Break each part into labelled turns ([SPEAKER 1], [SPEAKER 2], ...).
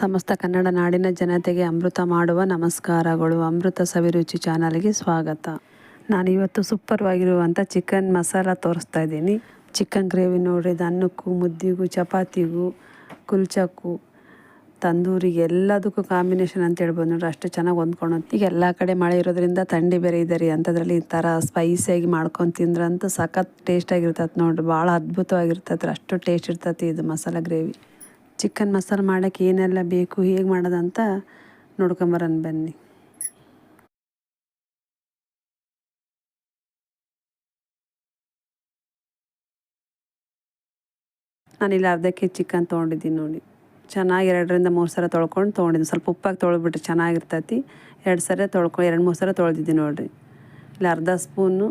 [SPEAKER 1] ಸಮಸ್ತ ಕನ್ನಡ ನಾಡಿನ ಜನತೆಗೆ ಅಮೃತ ಮಾಡುವ ನಮಸ್ಕಾರಗಳು. ಅಮೃತ ಸವಿರುಚಿ ಚಾನಲ್ಗೆ ಸ್ವಾಗತ. ನಾನಿವತ್ತು ಸೂಪರ್ವಾಗಿರುವಂಥ ಚಿಕನ್ ಮಸಾಲ ತೋರಿಸ್ತಾ ಇದ್ದೀನಿ. ಚಿಕನ್ ಗ್ರೇವಿ ನೋಡ್ರಿ, ಇದು ಅನ್ನಕ್ಕೂ ಮುದ್ದಿಗೂ ಚಪಾತಿಗೂ ಕುಲ್ಚಕ್ಕೂ ತಂದೂರಿಗೆ ಎಲ್ಲದಕ್ಕೂ ಕಾಂಬಿನೇಷನ್ ಅಂತ ಹೇಳ್ಬೋದು ನೋಡ್ರಿ. ಅಷ್ಟು ಚೆನ್ನಾಗಿ ಹೊಂದ್ಕೊಂಡು ಈಗ ಎಲ್ಲ ಕಡೆ ಮಳೆ ಇರೋದ್ರಿಂದ ಥಂಡಿ ಬೇರೆ ಇದೆ ರೀ. ಅಂಥದ್ರಲ್ಲಿ ಈ ಥರ ಸ್ಪೈಸಿಯಾಗಿ ಮಾಡ್ಕೊಂಡು ತಿಂದ್ರಂತೂ ಸಖತ್ ಟೇಸ್ಟಾಗಿರ್ತೈತೆ ನೋಡ್ರಿ. ಭಾಳ ಅದ್ಭುತವಾಗಿರ್ತೈತೆ ರೀ. ಅಷ್ಟು ಟೇಸ್ಟ್ ಇರ್ತೈತಿ ಇದು ಮಸಾಲ ಗ್ರೇವಿ. ಚಿಕನ್ ಮಸಾಲ ಮಾಡೋಕ್ಕೆ ಏನೆಲ್ಲ ಬೇಕು, ಹೇಗೆ ಮಾಡೋದಂತ ನೋಡ್ಕೊಂಬರೋಣ ಬನ್ನಿ. ನಾನಿಲ್ಲಿ ಅರ್ಧ ಕೆ ಜಿ ಚಿಕನ್ ತೊಗೊಂಡಿದ್ದೀನಿ ನೋಡಿ. ಚೆನ್ನಾಗಿ 2-3 ಸಲ ತೊಳ್ಕೊಂಡು ತೊಗೊಂಡಿದ್ದೀನಿ. ಸ್ವಲ್ಪ ಉಪ್ಪಾಗಿ ತೊಳೆದ್ಬಿಟ್ರೆ ಚೆನ್ನಾಗಿರ್ತೈತಿ. 2 ಸಲ 2-3 ಸಲ ತೊಳೆದಿದ್ದೀನಿ ನೋಡಿರಿ. ಇಲ್ಲಿ ಅರ್ಧ ಸ್ಪೂನು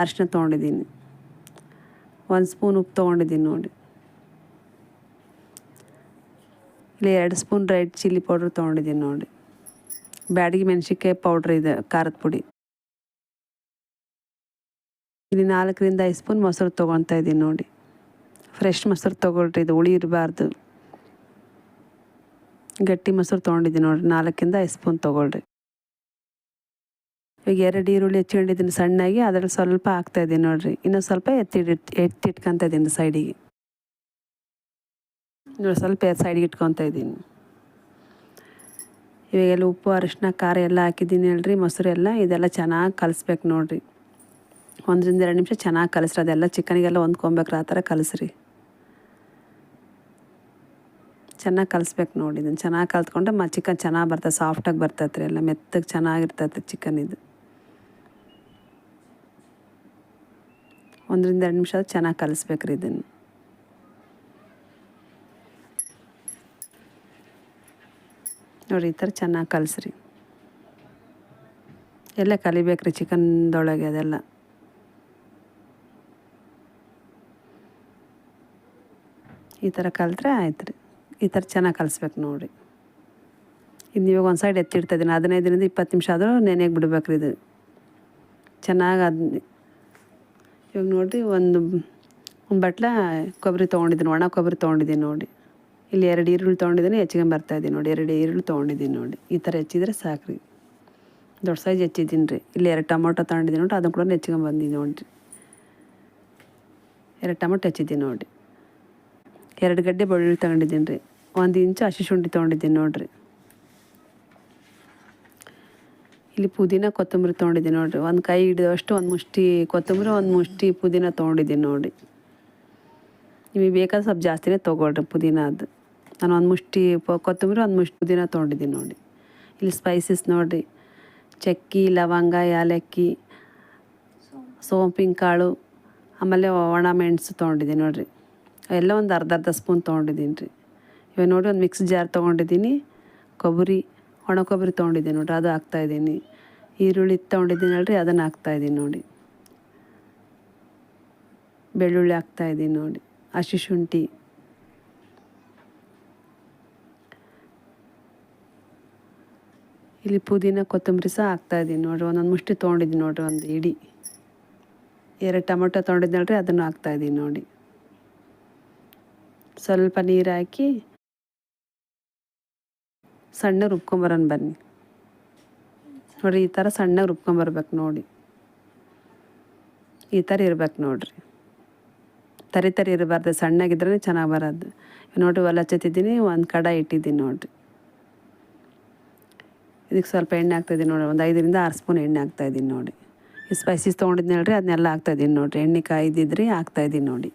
[SPEAKER 1] ಅರಿಶಿನ ತೊಗೊಂಡಿದ್ದೀನಿ, 1 ಸ್ಪೂನ್ ಉಪ್ಪು ತೊಗೊಂಡಿದ್ದೀನಿ ನೋಡಿ. ಇಲ್ಲಿ 2 ಸ್ಪೂನ್ ರೆಡ್ ಚಿಲ್ಲಿ ಪೌಡ್ರ್ ತೊಗೊಂಡಿದ್ದೀನಿ ನೋಡಿ. ಬ್ಯಾಡಗಿ ಮೆಣಸಿನ್ಕಾಯಿ ಪೌಡ್ರ್ ಇದೆ, ಖಾರದ ಪುಡಿ. ಇಲ್ಲಿ 4-5 ಸ್ಪೂನ್ ಮೊಸರು ತೊಗೊತಾ ಇದ್ದೀನಿ ನೋಡಿ. ಫ್ರೆಶ್ ಮೊಸರು ತೊಗೊಳ್ರಿ, ಇದು ಹುಳಿ ಇರಬಾರ್ದು. ಗಟ್ಟಿ ಮೊಸರು ತೊಗೊಂಡಿದ್ದೀನಿ ನೋಡಿರಿ. 4-5 ಸ್ಪೂನ್ ತೊಗೊಳ್ರಿ. ಈಗ 2 ಈರುಳ್ಳಿ ಹೆಚ್ಚಿಕೊಂಡಿದ್ದೀನಿ ಸಣ್ಣಾಗಿ, ಅದರಲ್ಲಿ ಸ್ವಲ್ಪ ಹಾಕ್ತಾಯಿದ್ದೀನಿ ನೋಡಿರಿ. ಇನ್ನೂ ಸ್ವಲ್ಪ ಎತ್ತಿಟ್ಕೊತಾ ಇದ್ದೀನಿ ಸೈಡಿಗೆ ನೋಡಿ. ಸ್ವಲ್ಪ ಸೈಡಿಗೆ ಇಟ್ಕೊತಾ ಇದ್ದೀನಿ. ಇವಾಗೆಲ್ಲ ಉಪ್ಪು ಅರಿಶಿನ ಖಾರ ಎಲ್ಲ ಹಾಕಿದ್ದೀನಿ ಹೇಳ್ರಿ, ಮೊಸರು ಎಲ್ಲ. ಇದೆಲ್ಲ ಚೆನ್ನಾಗಿ ಕಲಿಸ್ಬೇಕು ನೋಡಿರಿ. 1-2 ನಿಮಿಷ ಚೆನ್ನಾಗಿ ಕಲಿಸ್ರಿ. ಅದೆಲ್ಲ ಚಿಕನಿಗೆಲ್ಲ ಹೊಂದ್ಕೊಬೇಕ್ರಿ, ಆ ಥರ ಕಲಿಸ್ರಿ. ಚೆನ್ನಾಗಿ ಕಲಿಸ್ಬೇಕು ನೋಡಿ. ಇದನ್ನು ಚೆನ್ನಾಗಿ ಕಲ್ತ್ಕೊಂಡ್ರೆ ಚಿಕನ್ ಚೆನ್ನಾಗಿ ಬರ್ತದೆ, ಸಾಫ್ಟಾಗಿ ಬರ್ತೈತೆ ರೀ. ಎಲ್ಲ ಮೆತ್ತಗೆ ಚೆನ್ನಾಗಿರ್ತೈತೆ ಚಿಕನ್ ಇದು. 1-2 ನಿಮಿಷ ಚೆನ್ನಾಗಿ ಕಲಿಸ್ಬೇಕ್ರಿ ಇದನ್ನು. ನೋಡಿ, ಈ ಥರ ಚೆನ್ನಾಗಿ ಕಲಿಸ್ರಿ. ಎಲ್ಲ ಕಲಿಬೇಕ್ರಿ ಚಿಕನ್ದೊಳಗೆ ಅದೆಲ್ಲ. ಈ ಥರ ಕಲಿತ್ರೆ ಆಯ್ತು ರೀ. ಈ ಥರ ಚೆನ್ನಾಗಿ ಕಲಿಸ್ಬೇಕು ನೋಡಿ. ಇನ್ನು ಇವಾಗ ಒಂದು ಸೈಡ್ ಎತ್ತಿಡ್ತಾಯಿದ್ದೀನಿ. 15-20 ನಿಮಿಷ ಆದರೂ ನೆನೆಗೆ ಬಿಡ್ಬೇಕ್ರಿ ಇದು ಚೆನ್ನಾಗಿ. ಇವಾಗ ನೋಡಿರಿ, ಒಂದು ಬಟ್ಲ ಕೊಬ್ಬರಿ ತೊಗೊಂಡಿದ್ದೀನಿ, ಒಣ ಕೊಬ್ಬರಿ ತೊಗೊಂಡಿದ್ದೀನಿ ನೋಡಿ. ಇಲ್ಲಿ 2 ಈರುಳ್ಳಿ ತೊಗೊಂಡಿದ್ದೀನಿ, ಹೆಚ್ಚಿಗೆ ಬರ್ತಾಯಿದ್ದೀನಿ ನೋಡಿ. 2 ಈರುಳ್ಳಿ ತೊಗೊಂಡಿದ್ದೀನಿ ನೋಡಿ. ಈ ಥರ ಹೆಚ್ಚಿದ್ರೆ ಸಾಕ್ರಿ. ದೊಡ್ಡ ಸೈಜ್ ಹೆಚ್ಚಿದ್ದೀನಿ ರೀ. ಇಲ್ಲಿ 2 ಟೊಮೊಟೊ ತೊಗೊಂಡಿದ್ದೀನಿ ನೋಡಿ, ಅದನ್ನು ಕೂಡ ಹೆಚ್ಚಿಗೆ ಬಂದಿದ್ದೀನಿ ನೋಡಿರಿ. 2 ಟೊಮೊಟೊ ಹೆಚ್ಚಿದ್ದೀನಿ ನೋಡಿ. 2 ಗಡ್ಡೆ ಬೆಳ್ಳುಳ್ಳಿ ತೊಗೊಂಡಿದ್ದೀನಿ ರೀ. 1 ಇಂಚು ಹಸಿ ಶುಂಠಿ ತೊಗೊಂಡಿದ್ದೀನಿ ನೋಡಿರಿ. ಇಲ್ಲಿ ಪುದೀನ ಕೊತ್ತಂಬರಿ ತೊಗೊಂಡಿದ್ದೀನಿ ನೋಡಿರಿ. 1 ಕೈ ಹಿಡಿದಷ್ಟು 1 ಮುಷ್ಟಿ ಕೊತ್ತಂಬರಿ, 1 ಮುಷ್ಟಿ ಪುದೀನ ತೊಗೊಂಡಿದ್ದೀನಿ ನೋಡಿ. ನಿಮಗೆ ಬೇಕಾದ್ರೆ ಸ್ವಲ್ಪ ಜಾಸ್ತಿನೇ ತೊಗೊಳ್ರಿ ಪುದೀನ. ಅದು ನಾನು 1 ಮುಷ್ಟಿ ಕೊತ್ತಂಬರಿ, 1 ಮುಷ್ಟಿ ಪುದೀನ ತೊಗೊಂಡಿದ್ದೀನಿ ನೋಡಿ. ಇಲ್ಲಿ ಸ್ಪೈಸಸ್ ನೋಡಿರಿ, ಚಕ್ಕಿ, ಲವಂಗ, ಯಾಲಕ್ಕಿ, ಸೋಂಪಿನ ಕಾಳು, ಆಮೇಲೆ ಒಣ ಮೆಣಸು ತೊಗೊಂಡಿದ್ದೀನಿ ನೋಡಿರಿ. ಎಲ್ಲ ಒಂದು ಅರ್ಧ ಸ್ಪೂನ್ ತೊಗೊಂಡಿದ್ದೀನಿ ರೀ. ಇವಾಗ ನೋಡಿ, ಒಂದು ಮಿಕ್ಸ್ ಜಾರ್ ತೊಗೊಂಡಿದ್ದೀನಿ. ಕೊಬ್ಬರಿ, ಒಣ ಕೊಬ್ಬರಿ ತೊಗೊಂಡಿದ್ದೀನಿ ನೋಡಿರಿ, ಅದು ಹಾಕ್ತಾಯಿದ್ದೀನಿ. ಈರುಳ್ಳಿ ತೊಗೊಂಡಿದ್ದೀನಿ ಅಲ್ರಿ, ಅದನ್ನು ಹಾಕ್ತಾಯಿದ್ದೀನಿ ನೋಡಿ. ಬೆಳ್ಳುಳ್ಳಿ ಹಾಕ್ತಾಯಿದ್ದೀನಿ ನೋಡಿ. ಹಸಿ ಶುಂಠಿ, ಇಲ್ಲಿ ಪುದೀನ ಕೊತ್ತಂಬರಿ ಸಹ ಹಾಕ್ತಾಯಿದ್ದೀನಿ ನೋಡಿರಿ. 1 ಮುಷ್ಟಿ ತೊಗೊಂಡಿದ್ದೀನಿ ನೋಡಿರಿ, 1 ಇಡೀ. 2 ಟೊಮೊಟೊ ತೊಗೊಂಡಿದ್ದೀನಲ್ರಿ, ಅದನ್ನು ಹಾಕ್ತಾಯಿದ್ದೀನಿ ನೋಡಿ. ಸ್ವಲ್ಪ ನೀರು ಹಾಕಿ ಸಣ್ಣ ರುಬ್ಕೊಂಬರೋಣ ಬನ್ನಿ. ನೋಡಿರಿ, ಈ ಥರ ಸಣ್ಣ ರುಬ್ಕೊಂಬರ್ಬೇಕು ನೋಡಿ. ಈ ಥರ ಇರ್ಬೇಕು ನೋಡಿರಿ. ತರಿ ಇರಬಾರ್ದು, ಸಣ್ಣಗಿದ್ರೇ ಚೆನ್ನಾಗಿ ಬರೋದು. ನೋಡಿರಿ, ಒಲೆ ಹಚ್ಚತ್ತಿದ್ದೀನಿ, 1 ಕಡಾಯಿ ಇಟ್ಟಿದ್ದೀನಿ ನೋಡಿರಿ. ಇದಕ್ಕೆ ಸ್ವಲ್ಪ ಎಣ್ಣೆ ಹಾಕ್ತಾಯಿದ್ದೀನಿ ನೋಡಿ. ಒಂದು 5-6 ಸ್ಪೂನ್ ಎಣ್ಣೆ ಹಾಕ್ತಾಯಿದ್ದೀನಿ ನೋಡಿ. ಈ ಸ್ಪೈಸಸ್ ತೊಗೊಂಡಿದ್ದೀನಿ ಹೇಳ್ರಿ, ಅದನ್ನೆಲ್ಲ ಹಾಕ್ತಾಯಿದ್ದೀನಿ ನೋಡಿರಿ. ಎಣ್ಣೆ ಕಾಯ್ದಿದ್ರಿ ಹಾಕ್ತಾಯಿದ್ದೀನಿ ನೋಡಿ.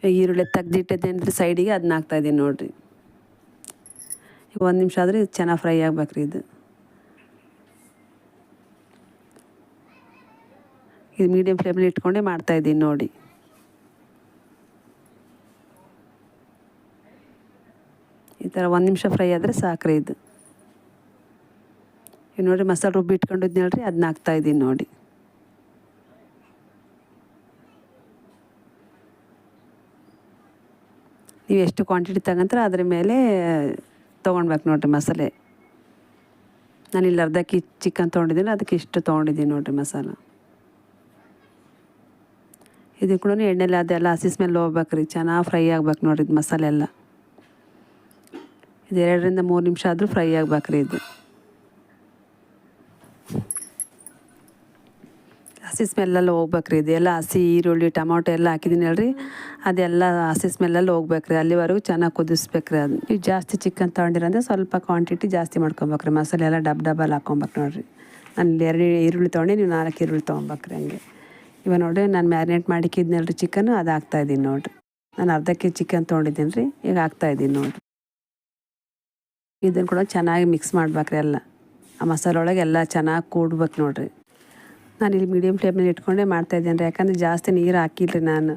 [SPEAKER 1] ಈರುಳ್ಳಿ ತೆಗ್ದಿಟ್ಟಿದ್ದೇನೆ ಸೈಡಿಗೆ, ಅದನ್ನ ಹಾಕ್ತಾಯಿದ್ದೀನಿ ನೋಡಿರಿ. ಈಗ 1 ನಿಮಿಷ ಆದರೆ ಇದು ಚೆನ್ನಾಗಿ ಫ್ರೈ ಆಗ್ಬೇಕ್ರಿ. ಇದು ಮೀಡಿಯಮ್ ಫ್ಲೇಮಲ್ಲಿ ಇಟ್ಕೊಂಡೇ ಮಾಡ್ತಾಯಿದ್ದೀನಿ ನೋಡಿ. ಈ ಥರ 1 ನಿಮಿಷ ಫ್ರೈ ಆದರೆ ಸಾಕ್ರಿ ಇದು. ಈಗ ನೋಡಿರಿ, ಮಸಾಲೆ ರುಬ್ಬಿ ಇಟ್ಕೊಂಡಿದ್ನಿ ಹೇಳ್ರಿ, ಅದನ್ನ ಹಾಕ್ತಾಯಿದ್ದೀನಿ ನೋಡಿ. ನೀವು ಎಷ್ಟು ಕ್ವಾಂಟಿಟಿ ತಗೊಂತಾರೆ ಅದ್ರ ಮೇಲೆ ತೊಗೊಳ್ಬೇಕು ನೋಡಿರಿ ಮಸಾಲೆ. ನಾನಿಲ್ಲಿ ಅರ್ಧ ಕೆ ಜಿ ಚಿಕನ್ ತೊಗೊಂಡಿದ್ದೀನಿ, ಅದಕ್ಕೆ ಇಷ್ಟು ತೊಗೊಂಡಿದ್ದೀನಿ ನೋಡಿರಿ ಮಸಾಲ. ಇದು ಕೂಡ ಎಣ್ಣೆಲಿ ಅದೆಲ್ಲ ಹಸಿ ಸ್ಮೆಲ್ ಹೋಗ್ಬೇಕ್ರಿ, ಚೆನ್ನಾಗಿ ಫ್ರೈ ಆಗ್ಬೇಕು ನೋಡಿರಿ ಇದು ಮಸಾಲೆ ಎಲ್ಲ. ಇದು 2ರಿಂದ 3 ನಿಮಿಷ ಆದರೂ ಫ್ರೈ ಆಗ್ಬೇಕ್ರಿ ಇದು. ಹಸಿ ಸ್ಮೆಲ್ಲೆಲ್ಲ ಹೋಗ್ಬೇಕ್ರಿ. ಇದು ಎಲ್ಲ ಹಸಿ ಈರುಳ್ಳಿ ಟೊಮೊಟೊ ಎಲ್ಲ ಹಾಕಿದ್ದೀನಿ ಅಲ್ರಿ, ಅದೆಲ್ಲ ಹಸಿ ಸ್ಮೆಲ್ಲೆಲ್ಲ ಹೋಗ್ಬೇಕ್ರಿ. ಅಲ್ಲಿವರೆಗೂ ಚೆನ್ನಾಗಿ ಕುದಿಸ್ಬೇಕ್ರಿ. ಅದು ಈಗ ಜಾಸ್ತಿ ಚಿಕನ್ ತೊಗೊಂಡಿರಂದ್ರೆ ಸ್ವಲ್ಪ ಕ್ವಾಂಟಿಟಿ ಜಾಸ್ತಿ ಮಾಡ್ಕೊಬೇಕ್ರಿ. ಮಸಾಲೆ ಎಲ್ಲ ಡಬ್ಬಲ್ಲಿ ಹಾಕ್ಕೊಬೇಕು ನೋಡಿರಿ. ನಾನು 2 ಈರುಳ್ಳಿ ತೊಗೊಂಡು ನೀವು 4 ಈರುಳ್ಳಿ ತೊಗೊಬೇಕ್ರಿ. ಹಂಗೆ ಇವಾಗ ನೋಡಿರಿ ನಾನು ಮ್ಯಾರಿನೇಟ್ ಮಾಡಿಕ್ಕಿದ್ನಲ್ರಿ ಚಿಕನ್ನು, ಅದು ಹಾಕ್ತಾಯಿದ್ದೀನಿ ನೋಡಿರಿ. ನಾನು ಅರ್ಧ ಕೆಜಿ ಚಿಕನ್ ತೊಗೊಂಡಿದ್ದೀನಿ ರೀ, ಈಗ ಹಾಕ್ತಾಯಿದ್ದೀನಿ ನೋಡಿರಿ. ಇದನ್ನು ಕೂಡ ಚೆನ್ನಾಗಿ ಮಿಕ್ಸ್ ಮಾಡ್ಬೇಕ್ರಿ. ಎಲ್ಲ ಆ ಮಸಾಲೆ ಒಳಗೆ ಎಲ್ಲ ಚೆನ್ನಾಗಿ ಕೂಡ್ಬೇಕು ನೋಡಿರಿ. ನಾನಿಲ್ಲಿ ಮೀಡಿಯಮ್ ಫ್ಲೇಮ್ನಲ್ಲಿ ಇಟ್ಕೊಂಡೇ ಮಾಡ್ತಾಯಿದ್ದೇನೆ ರೀ, ಯಾಕಂದರೆ ಜಾಸ್ತಿ ನೀರು ಹಾಕಿಲ್ರಿ ನಾನು.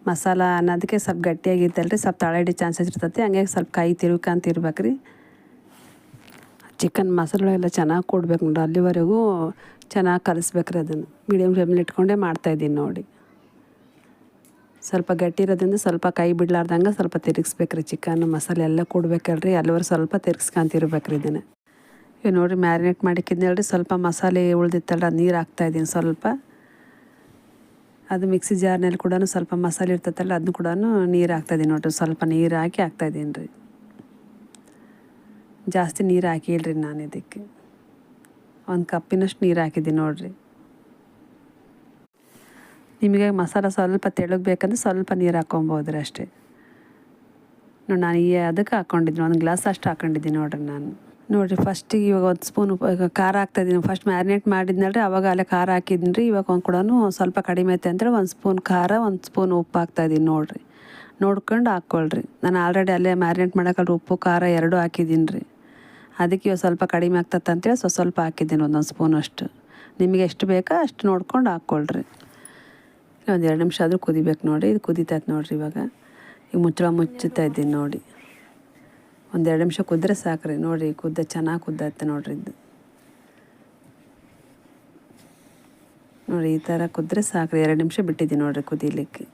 [SPEAKER 1] ಮಸಾಲ ಅನ್ನೋದಕ್ಕೆ ಸ್ವಲ್ಪ ಗಟ್ಟಿಯಾಗಿರ್ತಲ್ಲ ರೀ, ಸ್ವಲ್ಪ ತಳ ಹಿಡಿ ಚಾನ್ಸಸ್ ಇರ್ತೈತಿ. ಹಂಗಾಗಿ ಸ್ವಲ್ಪ ಕೈ ತಿರ್ಬೇಕಂತ ಇರ್ಬೇಕ್ರಿ. ಚಿಕನ್ ಮಸಾಲೆ ಎಲ್ಲ ಚೆನ್ನಾಗಿ ಕೊಡ್ಬೇಕು ನೋಡಿರಿ, ಅಲ್ಲಿವರೆಗೂ ಚೆನ್ನಾಗಿ ಕಲಿಸ್ಬೇಕ್ರಿ. ಅದನ್ನು ಮೀಡಿಯಮ್ ಫ್ಲೇಮ್ನಲ್ಲಿ ಇಟ್ಕೊಂಡೇ ಮಾಡ್ತಾಯಿದ್ದೀನಿ ನೋಡಿ. ಸ್ವಲ್ಪ ಗಟ್ಟಿ ಇರೋದ್ರಿಂದ ಸ್ವಲ್ಪ ಕೈ ಬಿಡ್ಲಾರ್ದಂಗೆ ಸ್ವಲ್ಪ ತಿರುಗಿಸ್ಬೇಕ್ರಿ. ಚಿಕನ್ ಮಸಾಲೆ ಎಲ್ಲ ಕೊಡ್ಬೇಕಲ್ರಿ, ಅಲ್ಲಿವರೆಗೂ ಸ್ವಲ್ಪ ತಿರ್ಗಿಸ್ಕೊಂತಿರ್ಬೇಕ್ರಿ ಇದನ್ನು. ಈಗ ನೋಡಿರಿ ಮ್ಯಾರಿನೇಟ್ ಮಾಡಿಕ್ಕಿದ್ನಲ್ರಿ, ಸ್ವಲ್ಪ ಮಸಾಲೆ ಉಳ್ದಿತ್ತಲ್ಲ, ನೀರು ಹಾಕ್ತಾಯಿದ್ದೀನಿ ಸ್ವಲ್ಪ. ಅದು ಮಿಕ್ಸಿ ಜಾರ್ನಲ್ಲಿ ಕೂಡ ಸ್ವಲ್ಪ ಮಸಾಲೆ ಇರ್ತೈತಲ್ಲ, ಅದನ್ನು ಕೂಡ ನೀರು ಹಾಕ್ತಾಯಿದ್ದೀನಿ ನೋಡಿರಿ. ಸ್ವಲ್ಪ ನೀರು ಹಾಕಿ ಹಾಕ್ತಾಯಿದ್ದೀನಿ ರೀ. ಜಾಸ್ತಿ ನೀರು ಹಾಕಿಲ್ರಿ ನಾನು ಇದಕ್ಕೆ. 1 ಕಪ್ಪಿನಷ್ಟು ನೀರು ಹಾಕಿದ್ದೀನಿ ನೋಡಿರಿ. ನಿಮಗೆ ಮಸಾಲ ಸ್ವಲ್ಪ ತೆಳ್ಳಗೆ ಬೇಕಂದ್ರೆ ಸ್ವಲ್ಪ ನೀರು ಹಾಕ್ಕೊಬೋದ್ರಿ ಅಷ್ಟೇ. ನೋಡಿ ನಾನು ಅದಕ್ಕೆ ಹಾಕ್ಕೊಂಡಿದ್ದೀನಿ, 1 ಗ್ಲಾಸ್ ಅಷ್ಟು ಹಾಕ್ಕೊಂಡಿದ್ದೀನಿ ನೋಡಿರಿ ನಾನು. ನೋಡಿರಿ ಫಸ್ಟಿಗೆ ಇವಾಗ 1 ಸ್ಪೂನ್ ಖಾರ ಹಾಕ್ತಾಯಿದ್ದೀನಿ. ಫಸ್ಟ್ ಮ್ಯಾರಿನೇಟ್ ಮಾಡಿದ್ನಲ್ರಿ, ಅವಾಗ ಅಲ್ಲೇ ಖಾರ ಹಾಕಿದ್ದೀನಿ ರೀ. ಇವಾಗ ಕೂಡ ಸ್ವಲ್ಪ ಕಡಿಮೆ ಐತೆ ಅಂತೇಳಿ 1 ಸ್ಪೂನ್ ಖಾರ, 1 ಸ್ಪೂನ್ ಉಪ್ಪು ಹಾಕ್ತಾಯಿದ್ದೀನಿ ನೋಡಿರಿ. ನೋಡ್ಕೊಂಡು ಹಾಕ್ಕೊಳ್ರಿ. ನಾನು ಆಲ್ರೆಡಿ ಅಲ್ಲೇ ಮ್ಯಾರಿನೇಟ್ ಮಾಡೋಕ್ಕಲ್ರಿ ಉಪ್ಪು ಖಾರ 2 ಹಾಕಿದ್ದೀನಿ ರೀ. ಅದಕ್ಕೆ ಇವಾಗ ಸ್ವಲ್ಪ ಕಡಿಮೆ ಆಗ್ತದೆ ಅಂತೇಳಿ ಸ್ವಲ್ಪ ಹಾಕಿದ್ದೀನಿ, 1 ಸ್ಪೂನ್ ಅಷ್ಟು. ನಿಮಗೆ ಎಷ್ಟು ಬೇಕೋ ಅಷ್ಟು ನೋಡ್ಕೊಂಡು ಹಾಕ್ಕೊಳ್ರಿ. 1 2 ನಿಮಿಷ ಆದರೂ ಕುದಿಬೇಕು ನೋಡಿ. ಇದು ಕುದೀತೈತೆ ನೋಡಿರಿ. ಇವಾಗ ಈಗ ಮುಚ್ಚುತ್ತಾ ಇದ್ದೀನಿ ನೋಡಿ. 1 2 ನಿಮಿಷ ಕುದ್ರೆ ಸಾಕ್ರಿ. ನೋಡಿರಿ ಚೆನ್ನಾಗಿ ಕುದ್ದೈತೆ ನೋಡಿರಿ. ಇದು ನೋಡಿ ಈ ಥರ ಕುದ್ರೆ ಸಾಕ್ರಿ. 2 ನಿಮಿಷ ಬಿಟ್ಟಿದ್ದೀನಿ ನೋಡಿರಿ ಕುದೀಲಿಕ್ಕೆ.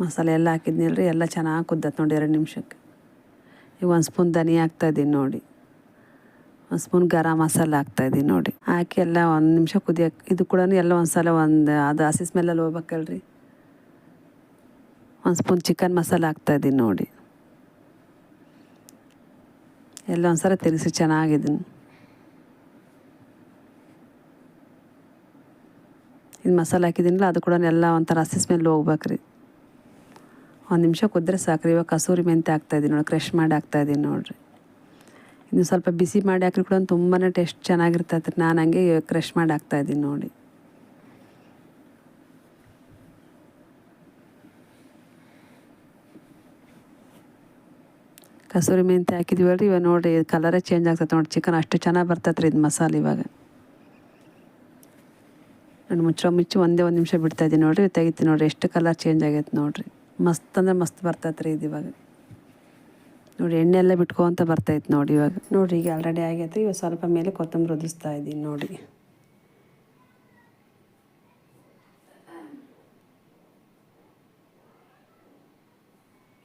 [SPEAKER 1] ಮಸಾಲೆ ಎಲ್ಲ ಹಾಕಿದ್ನಿಲ್ರಿ, ಎಲ್ಲ ಚೆನ್ನಾಗಿ ಕುದ್ದೈತೆ ನೋಡಿ 2 ನಿಮಿಷಕ್ಕೆ. ಈಗ 1 ಸ್ಪೂನ್ ಧನಿಯಾ ಹಾಕ್ತಾಯಿದ್ದೀನಿ ನೋಡಿ. 1 ಸ್ಪೂನ್ ಗರಂ ಮಸಾಲ ಹಾಕ್ತಾಯಿದ್ದೀನಿ ನೋಡಿ. ಹಾಕಿ ಎಲ್ಲ 1 ನಿಮಿಷ ಕುದಿಯೋಕೆ, ಇದು ಕೂಡ ಎಲ್ಲ ಒಂದ್ಸಲ ಅದು ಹಸಿ ಸ್ಮೆಲ್ಲಲ್ಲಿ ಹೋಗ್ಬೇಕಲ್ರಿ. 1 ಸ್ಪೂನ್ ಚಿಕನ್ ಮಸಾಲ ಹಾಕ್ತಾಯಿದ್ದೀನಿ ನೋಡಿ. ಎಲ್ಲ ಒಂದ್ಸಲ ತಿರುಗಿಸಿ ಚೆನ್ನಾಗಿದ್ದೀನಿ. ಇದು ಮಸಾಲೆ ಹಾಕಿದ್ದೀನಿಲ್ಲ, ಅದು ಕೂಡ ಎಲ್ಲ ಒಂಥರ ಹಸಿ ಸ್ಮೆಲ್ ಹೋಗ್ಬೇಕ್ರಿ. 1 ನಿಮಿಷ ಕುದ್ರೆ ಸಾಕ್ರಿ. ಇವಾಗ ಕಸೂರಿ ಮೆಂತ್ಯ ಹಾಕ್ತಾಯಿದ್ದೀನಿ ನೋಡಿ, ಕ್ರಷ್ ಮಾಡಿ ಹಾಕ್ತಾಯಿದ್ದೀನಿ ನೋಡಿರಿ. ಇನ್ನು ಸ್ವಲ್ಪ ಬಿಸಿ ಮಾಡಿ ಹಾಕ್ರಿ ಕೂಡ ತುಂಬಾ ಟೇಸ್ಟ್ ಚೆನ್ನಾಗಿರ್ತೈತೆ ರೀ. ನಾನು ಹಂಗೆ ಕ್ರಷ್ ಮಾಡಿ ಹಾಕ್ತಾಯಿದ್ದೀನಿ ನೋಡಿ. ಕಸೂರಿ ಮೆಂತ್ಯ ಹಾಕಿದ್ವಲ್ರಿ, ಇವಾಗ ನೋಡಿರಿ ಕಲರೇ ಚೇಂಜ್ ಆಗ್ತೈತೆ ನೋಡಿ. ಚಿಕನ್ ಅಷ್ಟು ಚೆನ್ನಾಗಿ ಬರ್ತೈತೆ ರೀ ಇದು ಮಸಾಲೆ. ಇವಾಗ ನಾನು ಮುಚ್ಚಿ ಒಂದೇ 1 ನಿಮಿಷ ಬಿಡ್ತಾಯಿದ್ದೀನಿ ನೋಡಿರಿ. ತೆಗಿತೀನಿ ನೋಡಿರಿ, ಎಷ್ಟು ಕಲರ್ ಚೇಂಜ್ ಆಗೈತೆ ನೋಡಿರಿ. ಮಸ್ತ್ ಅಂದರೆ ಮಸ್ತ್ ಬರ್ತೈತೆ ರೀ ಇದು. ಇವಾಗ ನೋಡಿ ಎಣ್ಣೆ ಎಲ್ಲ ಬಿಟ್ಕೊತ ಬರ್ತೈತೆ ನೋಡಿ. ಇವಾಗ ನೋಡಿರಿ ಈಗ ಆಲ್ರೆಡಿ ಆಗೈತೆ. ಇವಾಗ ಸ್ವಲ್ಪ ಮೇಲೆ ಕೊತ್ತಂಬರಿ ಉದಿಸ್ತಾ ಇದ್ದೀನಿ ನೋಡಿ.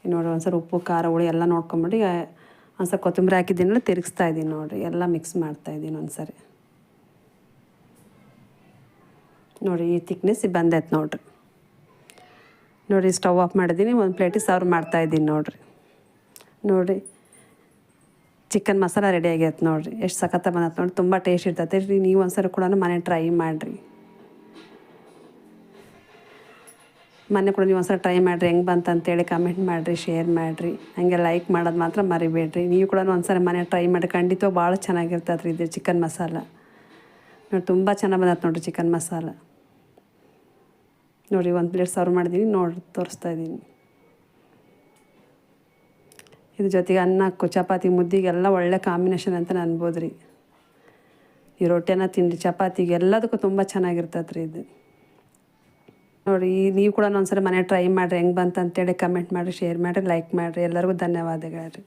[SPEAKER 1] ನೋಡಿ ಒಂದ್ಸಲ ಉಪ್ಪು ಖಾರ ಹುಳಿ ಎಲ್ಲ ನೋಡ್ಕೊಂಬಿಟ್ಟು ಒಂದ್ಸಲ ಕೊತ್ತಂಬರಿ ಹಾಕಿದ್ದೀನಲ್ಲ, ತಿರುಗಿಸ್ತಾ ಇದ್ದೀನಿ ನೋಡಿರಿ. ಎಲ್ಲ ಮಿಕ್ಸ್ ಮಾಡ್ತಾಯಿದ್ದೀನಿ ಒಂದ್ಸರಿ. ನೋಡಿ ಈ ತಿಕ್ನೆಸ್ ಬಂದೈತೆ ನೋಡಿರಿ. ನೋಡಿ ಸ್ಟವ್ ಆಫ್ ಮಾಡಿದ್ದೀನಿ. 1 ಪ್ಲೇಟಿಗೆ ಸರ್ವ್ ಮಾಡ್ತಾಯಿದ್ದೀನಿ ನೋಡಿರಿ. ನೋಡಿರಿ ಚಿಕನ್ ಮಸಾಲ ರೆಡಿ ಆಗೈತೆ ನೋಡಿರಿ. ಎಷ್ಟು ಸಖತ್ತ ಬಂದೈತೆ ನೋಡಿ. ತುಂಬ ಟೇಸ್ಟ್ ಇರ್ತೈತೆ ರೀ. ನೀವು ಒಂದ್ಸರಿ ಕೂಡ ಮನೆ ಟ್ರೈ ಮಾಡಿರಿ. ಮನೆ ಕೂಡ ನೀವು ಒಂದ್ಸಲ ಟ್ರೈ ಮಾಡಿರಿ. ಹೆಂಗೆ ಬಂತು ಅಂತೇಳಿ ಕಮೆಂಟ್ ಮಾಡಿರಿ, ಶೇರ್ ಮಾಡಿರಿ. ಹಾಗೆ ಲೈಕ್ ಮಾಡೋದು ಮಾತ್ರ ಮರಿಬೇಡ್ರಿ. ನೀವು ಕೂಡ ಒಂದ್ಸಲ ಮನೆ ಟ್ರೈ ಮಾಡಿ. ಖಂಡಿತ ಭಾಳ ಚೆನ್ನಾಗಿರ್ತೈತೆ ರೀ ಇದು ಚಿಕನ್ ಮಸಾಲ. ನೋಡಿ ತುಂಬ ಚೆನ್ನಾಗಿ ಬಂದೈತೆ ನೋಡಿರಿ ಚಿಕನ್ ಮಸಾಲ. ನೋಡಿ 1 ಪ್ಲೇಟ್ ಸರ್ವ್ ಮಾಡಿದ್ದೀನಿ ನೋಡಿ, ತೋರಿಸ್ತಾ ಇದ್ದೀನಿ. ಇದ್ರ ಜೊತೆಗೆ ಅನ್ನಕ್ಕೂ ಚಪಾತಿ ಮುದ್ದಿಗೆಲ್ಲ ಒಳ್ಳೆ ಕಾಂಬಿನೇಷನ್ ಅಂತ ಅನ್ಬೋದು ರೀ. ಈ ರೊಟ್ಟಿನ ತಿಂಡಿ ಚಪಾತಿಗೆ ಎಲ್ಲದಕ್ಕೂ ತುಂಬ ಚೆನ್ನಾಗಿರ್ತೈತೆ ರೀ ಇದು. ನೋಡಿ ನೀವು ಕೂಡ ಒಂದ್ಸಲ ಮನೆ ಟ್ರೈ ಮಾಡಿರಿ. ಹೆಂಗೆ ಬಂತು ಅಂತೇಳಿ ಕಮೆಂಟ್ ಮಾಡಿರಿ, ಶೇರ್ ಮಾಡಿರಿ, ಲೈಕ್ ಮಾಡಿರಿ. ಎಲ್ಲರಿಗೂ ಧನ್ಯವಾದಗಳು ರೀ.